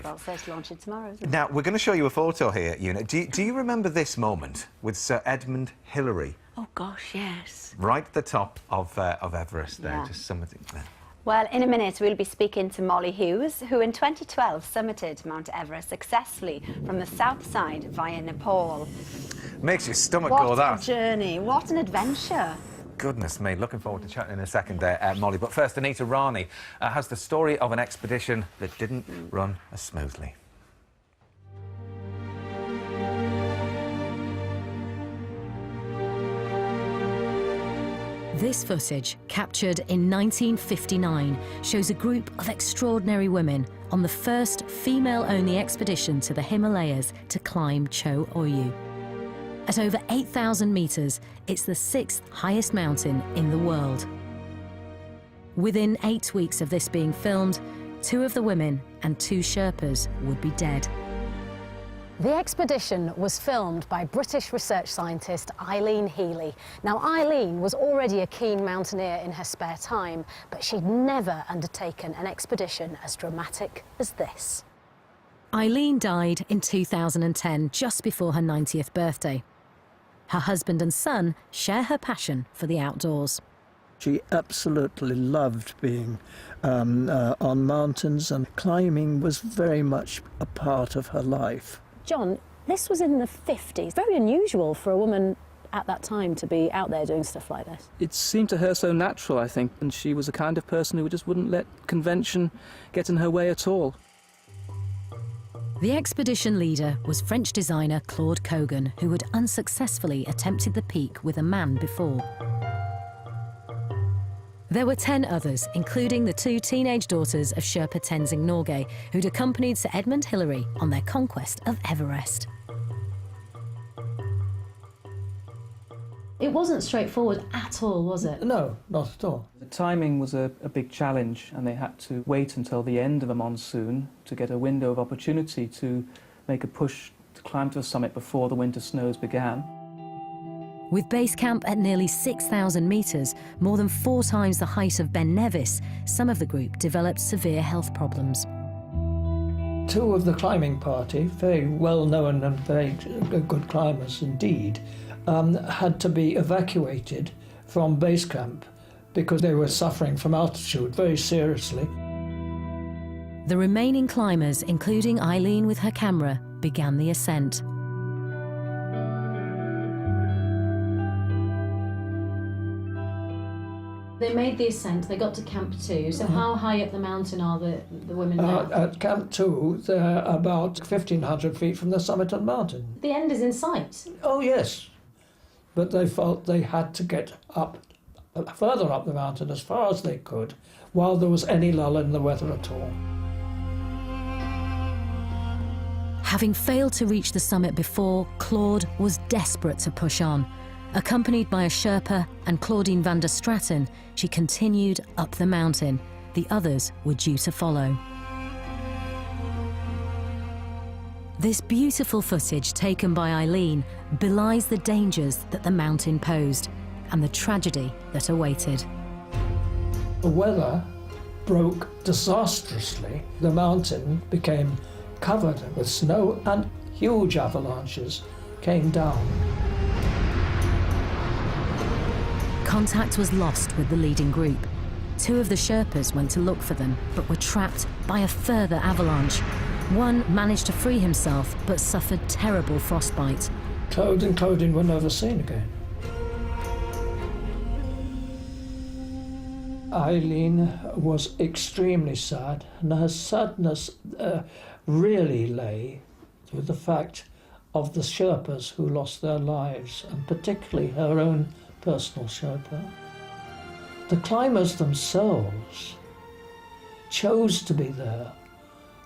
Well, first launch it tomorrow, isn't it? Now, we're going to show you a photo here, Una. Do you remember this moment with Sir Edmund Hillary? Oh, gosh, yes. Right at the top of Everest there, Yeah. just something there. Well, in a minute, we'll be speaking to Molly Hughes, who in 2012 summited Mount Everest successfully from the south side via Nepal. Makes your stomach go, that. What a journey, what an adventure. Goodness me, looking forward to chatting in a second there, Molly. But first, Anita Rani has the story of an expedition that didn't run as smoothly. This footage, captured in 1959, shows a group of extraordinary women on the first female-only expedition to the Himalayas to climb Cho Oyu. At over 8,000 metres, it's the 6th highest mountain in the world. Within 8 weeks of this being filmed, 2 of the women and 2 Sherpas would be dead. The expedition was filmed by British research scientist Eileen Healy. Now, Eileen was already a keen mountaineer in her spare time, but she'd never undertaken an expedition as dramatic as this. Eileen died in 2010, just before her 90th birthday. Her husband and son share her passion for the outdoors. She absolutely loved being on mountains, and climbing was very much a part of her life. John, this was in the 50s. Very unusual for a woman at that time to be out there doing stuff like this. It seemed to her so natural, I think, and she was the kind of person who just wouldn't let convention get in her way at all. The expedition leader was French designer Claude Kogan, who had unsuccessfully attempted the peak with a man before. There were 10 others, including the 2 teenage daughters of Sherpa Tenzing Norgay, who'd accompanied Sir Edmund Hillary on their conquest of Everest. It wasn't straightforward at all, was it? No, not at all. The timing was a big challenge, and they had to wait until the end of a monsoon to get a window of opportunity to make a push to climb to the summit before the winter snows began. With base camp at nearly 6,000 metres, more than 4 times the height of Ben Nevis, some of the group developed severe health problems. 2 of the climbing party, very well-known and very good climbers indeed, had to be evacuated from base camp because they were suffering from altitude very seriously. The remaining climbers, including Eileen with her camera, began the ascent. They made the ascent, they got to Camp 2, so how high up the mountain are the women now? At Camp 2, they're about 1,500 feet from the summit of the mountain. The end is in sight. Oh, yes. But they felt they had to get up, further up the mountain as far as they could, while there was any lull in the weather at all. Having failed to reach the summit before, Claude was desperate to push on. Accompanied by a Sherpa and Claudine van der Straten, she continued up the mountain. The others were due to follow. This beautiful footage taken by Eileen belies the dangers that the mountain posed and the tragedy that awaited. The weather broke disastrously. The mountain became covered with snow and huge avalanches came down. Contact was lost with the leading group. 2 of the Sherpas went to look for them, but were trapped by a further avalanche. One managed to free himself, but suffered terrible frostbite. Claude and Claudine were never seen again. Eileen was extremely sad, and her sadness really lay with the fact of the Sherpas who lost their lives, and particularly her own personal Sherpa. The climbers themselves chose to be there.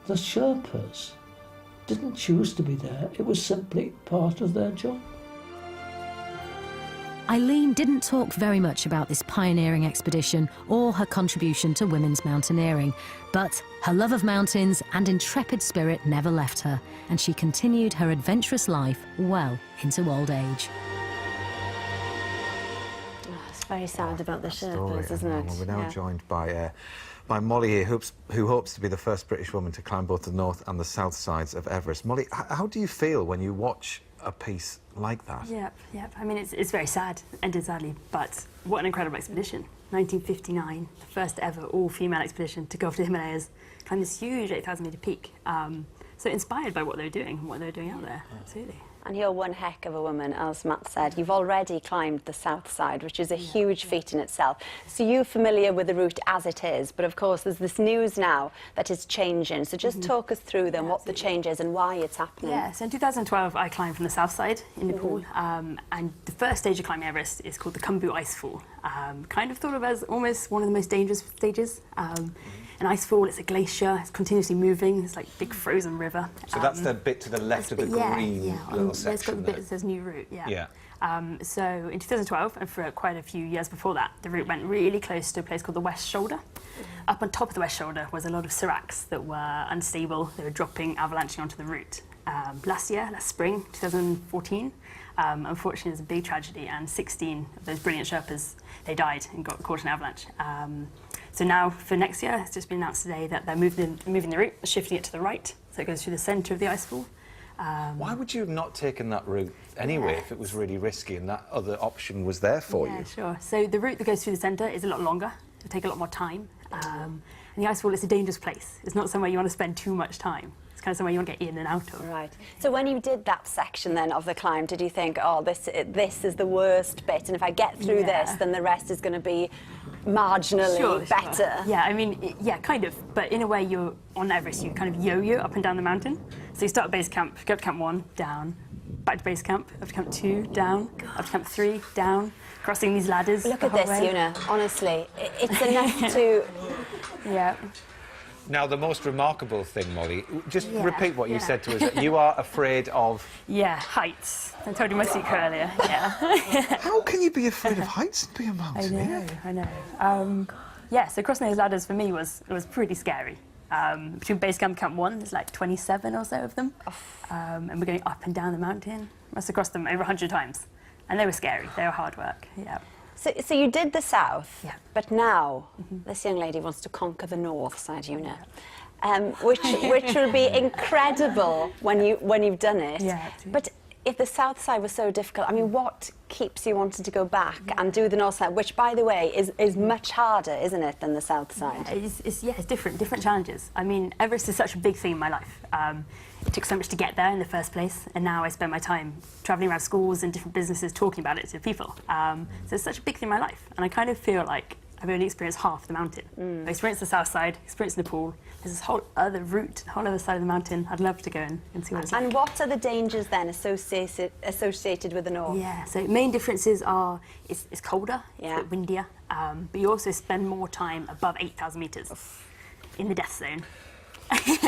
The Sherpas didn't choose to be there. It was simply part of their job. Eileen didn't talk very much about this pioneering expedition or her contribution to women's mountaineering, but her love of mountains and intrepid spirit never left her, and she continued her adventurous life well into old age. Oh, it's very sad about the Story, Sherpas, isn't it? Well, we're now joined by by Molly here, who hopes to be the first British woman to climb both the north and the south sides of Everest. Molly, how do you feel when you watch a piece like that? Yep. I mean, it's very sad, ended sadly, but what an incredible expedition. 1959, the first ever all-female expedition to go off the Himalayas, climb this huge 8,000-metre peak. So inspired by what they were doing and what they were doing out there, absolutely. And you're one heck of a woman, as Matt said. You've already climbed the south side, which is a huge feat in itself. So you're familiar with the route as it is, but of course there's this news now that is changing. So just talk us through then what the change is and why it's happening. Yeah, so in 2012 I climbed from the south side in Nepal, and the first stage of climbing Everest is called the Khumbu Icefall. Kind of thought of as almost one of the most dangerous stages. An icefall, it's a glacier, it's continuously moving, it's like a big frozen river. So that's the bit to the left of the green little section. It's got the bit that says new route, So in 2012, and for quite a few years before that, the route went really close to a place called the West Shoulder. Up on top of the West Shoulder was a lot of seracs that were unstable, they were dropping, avalanching onto the route. Last spring, 2014, unfortunately there's a big tragedy and 16 of those brilliant Sherpas, they died and got caught in an avalanche. So now for next year, it's just been announced today that they're moving the route, shifting it to the right, so it goes through the centre of the icefall. Why would you have not taken that route anyway if it was really risky and that other option was there for you? Yeah, sure. So the route that goes through the centre is a lot longer, it'll take a lot more time. And the icefall is a dangerous place. It's not somewhere you want to spend too much time. It's kind of somewhere you want to get in and out of. Right. So when you did that section then of the climb, did you think, oh, this is the worst bit, and if I get through this, then the rest is going to be marginally better? Yeah, I mean, yeah, kind of. But in a way, you're on Everest, you kind of yo-yo up and down the mountain. So you start at base camp, go up to camp 1, down, back to base camp, up to camp 2, down, up to camp 3, down, crossing these ladders. Look at this, Una. Honestly, it's enough to... Yeah. Now, the most remarkable thing, Molly, just repeat what you said to us. You are afraid of... Yeah, heights. I told you my secret earlier, yeah. How can you be afraid of heights and be a mountaineer? I know. Yeah, so crossing those ladders for me was pretty scary. Between base camp and camp 1, there's like 27 or so of them. And we're going up and down the mountain. Must have crossed them over 100 times. And they were scary, they were hard work, yeah. So you did the south, but now this young lady wants to conquer the north side, Una, which will be incredible when you've done it. Yeah, but if the south side was so difficult, I mean, what keeps you wanting to go back and do the north side, which, by the way, is much harder, isn't it, than the south side? It's different challenges. I mean, Everest is such a big thing in my life. It took so much to get there in the first place, and now I spend my time travelling around schools and different businesses talking about it to people. So it's such a big thing in my life, and I kind of feel like I've only experienced half the mountain. I experienced the south side, experienced Nepal. There's this whole other route, whole other side of the mountain. I'd love to go and see what it's like. And what are the dangers then associated with the north? Yeah, so main differences are it's colder, it's a bit windier, but you also spend more time above 8,000 metres in the death zone.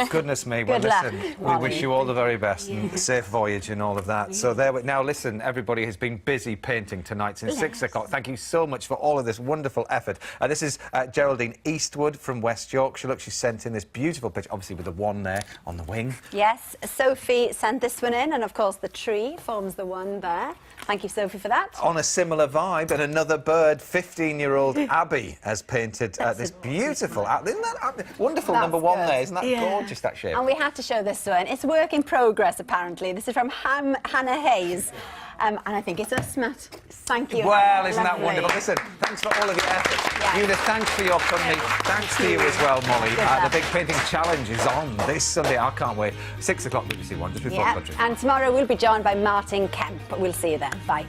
Goodness me. Well, listen, we wish you all the very best and a safe voyage and all of that. So now, listen, everybody has been busy painting tonight since 6 o'clock. Thank you so much for all of this wonderful effort. This is Geraldine Eastwood from West Yorkshire. Look, she sent in this beautiful picture, obviously with the one there on the wing. Yes, Sophie sent this one in, and of course the tree forms the one there. Thank you, Sophie, for that. On a similar vibe, and another bird, 15-year-old Abby has painted this beautiful... Isn't that wonderful? That's number one there? Isn't that gorgeous, that shape? And we had to show this one. It's work in progress, apparently. This is from Hannah Hayes. And I think it's us, Matt. Thank you. Well, isn't that wonderful? Listen, thanks for all of your effort. Yeah. Una, thanks for your company. Thanks to you as well, Molly. The Big Painting Challenge is on this Sunday. I can't wait. 6 o'clock, BBC One, just before country. And tomorrow we'll be joined by Martin Kemp. We'll see you then. Bye.